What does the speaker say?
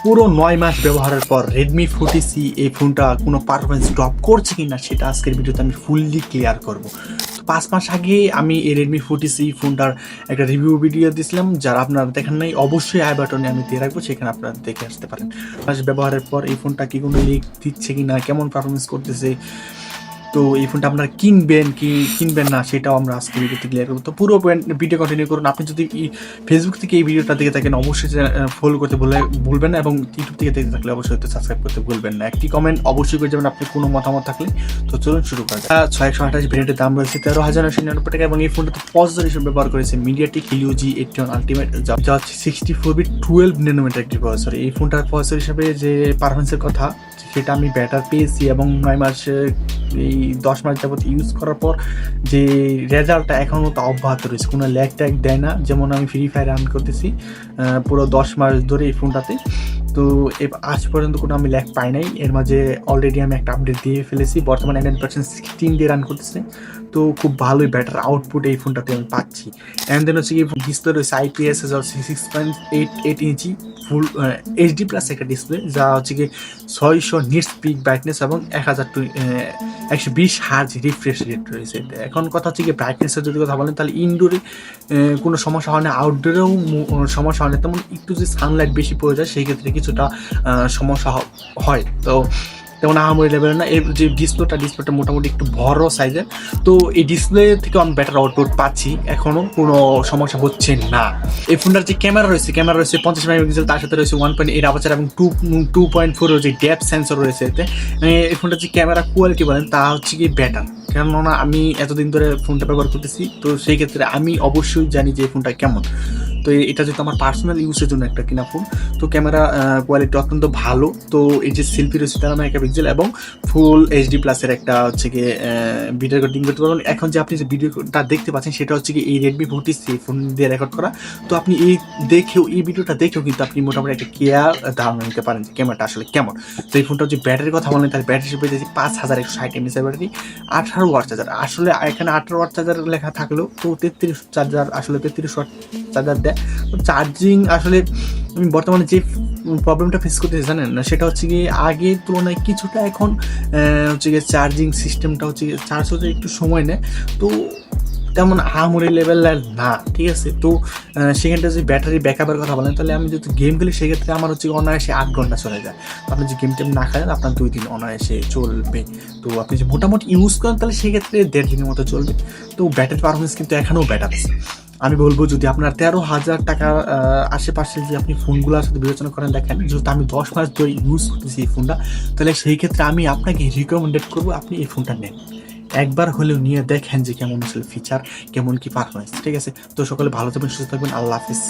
পুরো 9 মাস ব্যবহারের পর রেডমি 40C এই ফোনটা কোনো পারফরমেন্স ড্রপ করছে কিনা সেটা আজকের ভিডিওতে আমি ফুললি ক্লিয়ার করব। তো 5 মাস আগে আমি এই রেডমি 40C ফোনটার একটা রিভিউ ভিডিও দিয়েছিলাম, যারা আপনারা দেখেন নাই অবশ্যই আই বাটনে আমি দিয়ে রাখবো, সেখানে আপনারা দেখে আসতে পারেন। মাস ব্যবহারের পর এই ফোনটা কি কোনো লিক দিচ্ছে কিনা, কেমন পারফরমেন্স করতেছে, তো এই ফোনটা আপনারা কিনবেন কি কিনবেন না সেটাও আমরা আজকে ভিডিওতে ক্লিয়ার করবো। তো পুরো ভিডিও কন্টিনিউ করুন। আপনি যদি ফেসবুক থেকে এই ভিডিওটা দেখে থাকেন অবশ্যই ফলো করতে ভুলবেন না, এবং ইউটিউব থেকে দেখতে থাকলে অবশ্যই সাবস্ক্রাইব করতে ভুলবেন না। একটি কমেন্ট অবশ্যই করে যাবেন আপনি কোনো মতামত থাকলে। তো চলুন শুরু করা যাক। 6128 ভেরিয়েন্টের দাম রয়েছে 13,999 টাকা, এবং এই ফোনটাতে প্রসেসর হিসেবে ব্যবহার করেছে মিডিয়াটেক Helio G81 আলটিমেট, যা হচ্ছে 64 বিট 12 ন্যানোমিটার একটি প্রসেসর। এই ফোনটার প্রসেসর হিসেবে যে পারফরমেন্সের কথা সেটা আমি বেটার পেয়েছি, এবং 9 মাসে এই 10 মাস যাবত ইউজ করার পর যে রেজাল্টটা এখনও তো অব্যাহত রয়েছে, কোনো ল্যাগ ট্যাগ দেয় না। যেমন আমি ফ্রি ফায়ার রান করতেছি পুরো 10 মাস ধরে এই ফোনটাতে, তো আজ পর্যন্ত কোনো আমি ল্যাগ পাই নাই। এর মাঝে অলরেডি আমি একটা আপডেট দিয়ে ফেলেছি, বর্তমানে 9% দিয়ে রান করতেছে, তো খুব ভালোই বেটার আউটপুট এই ফোনটাতে আমি পাচ্ছি। অ্যান্ড দেন হচ্ছে কি ডিসপ্লে রয়েছে IPS 6.88 ইঞ্চি ফুল HD প্লাস একটা ডিসপ্লে, যা হচ্ছে কি 600 নিটস পিক ব্রাইটনেস এবং 120 হার্জ রিফ্রেশ রেট রয়েছে। এখন কথা হচ্ছে কি ব্রাইটনেসের যদি কথা বলেন তাহলে ইনডোরে কোনো সমস্যা হয় না, আউটডোরেও সমস্যা হয় না। তেমন একটু যদি সানলাইট বেশি পড়ে যায় সেই ক্ষেত্রে কিছুটা সমস্যা হয়, তো তেমন আহামরি লেভেল না। এর যে ডিসপ্লেটা মোটামুটি একটু বড় সাইজের, তো এই ডিসপ্লে থেকেও আমি বেটার আউটপুট পাচ্ছি, এখনও কোনো সমস্যা হচ্ছে না। এই ফোনটার যে ক্যামেরা রয়েছে 50 মেগাপিক্সেল, তার সাথে রয়েছে 1.8 আপারচার এবং 2.4 যে ডেপথ সেন্সর রয়েছে এতে। এই ফোনটার যে ক্যামেরা কোয়ালিটি বলেন তা হচ্ছে কি বেটার, কেননা আমি এতদিন ধরে ফোনটা ব্যবহার করতেছি, তো সেই ক্ষেত্রে আমি অবশ্যই জানি যে এই ফোনটা কেমন। তো এটা যেহেতু আমার পার্সোনাল ইউজের জন্য একটা কিনা ফোন, তো ক্যামেরা কোয়ালিটি অত্যন্ত ভালো। তো এই যে সেলফি রয়েছে 13 মেগাপিক্সেল এবং ফুল HD প্লাসের একটা হচ্ছে গিয়ে ভিডিও রেকর্ডিং করতে পারবেন। এখন যে আপনি যে ভিডিওটা দেখতে পাচ্ছেন সেটা হচ্ছে কি এই রেডমি 40C ফোন দিয়ে রেকর্ড করা। তো আপনি এই ভিডিওটা দেখেও কিন্তু আপনি মোটামুটি একটা কেয়ার ধারণা নিতে পারেন যে ক্যামেরাটা আসলে কেমন। তো এই ফোনটা যে ব্যাটারির কথা বলেন তাহলে ব্যাটারি হিসেবে দিয়েছি 5160 mAh ব্যাটারি, 18 ওয়াট চার্জার। আসলে এখানে 18 ওয়াট চার্জার লেখা থাকলেও তো 33 চার্জার, আসলে 33 ওয়াট চার্জার দেয়। তো চার্জিং আসলে আমি বর্তমানে যে প্রবলেমটা ফেস করতেছি জানেন না, সেটা হচ্ছে কি আগের তুলনায় কিছুটা এখন হচ্ছে গিয়ে চার্জিং সিস্টেমটা হচ্ছে চার্জ হতে একটু সময় নেয়, তো তেমন আহামরি লেভেলের না, ঠিক আছে। তো সেখানটা যদি ব্যাটারি ব্যাকআপের কথা বলেন তাহলে আমি যদি গেম খেলি সেক্ষেত্রে আমার হচ্ছে অনায়াসে 8 ঘন্টা চলে যায়। তো আপনি যে গেম টেম না খেলেন আপনার 2 দিন অনায়াসে চলবে। তো আপনি যে মোটামুটি ইউজ করেন তাহলে সেক্ষেত্রে 1.5 দিনের মতো চলবে। তো ব্যাটারি পারফরমেন্স কিন্তু এখনও ব্যাটার আছে। আমি বলবো যদি আপনার 13,000 টাকার আশেপাশে যে আপনি ফোনগুলোর সাথে বিবেচনা করেন, দেখেন যেহেতু আমি 10 মাস ধরে ইউজ করতেছি এই ফোনটা, তাহলে সেই ক্ষেত্রে আমি আপনাকে রিকমেন্ডেড করবো আপনি এই ফোনটা নেন, একবার হলেও নিয়ে দেখেন যে কেমন আসলে ফিচার, কেমন কি পারফরমেন্স, ঠিক আছে। তো সকলে ভালো থাকবেন, সুস্থ থাকবেন, আল্লাহ হাফিজ।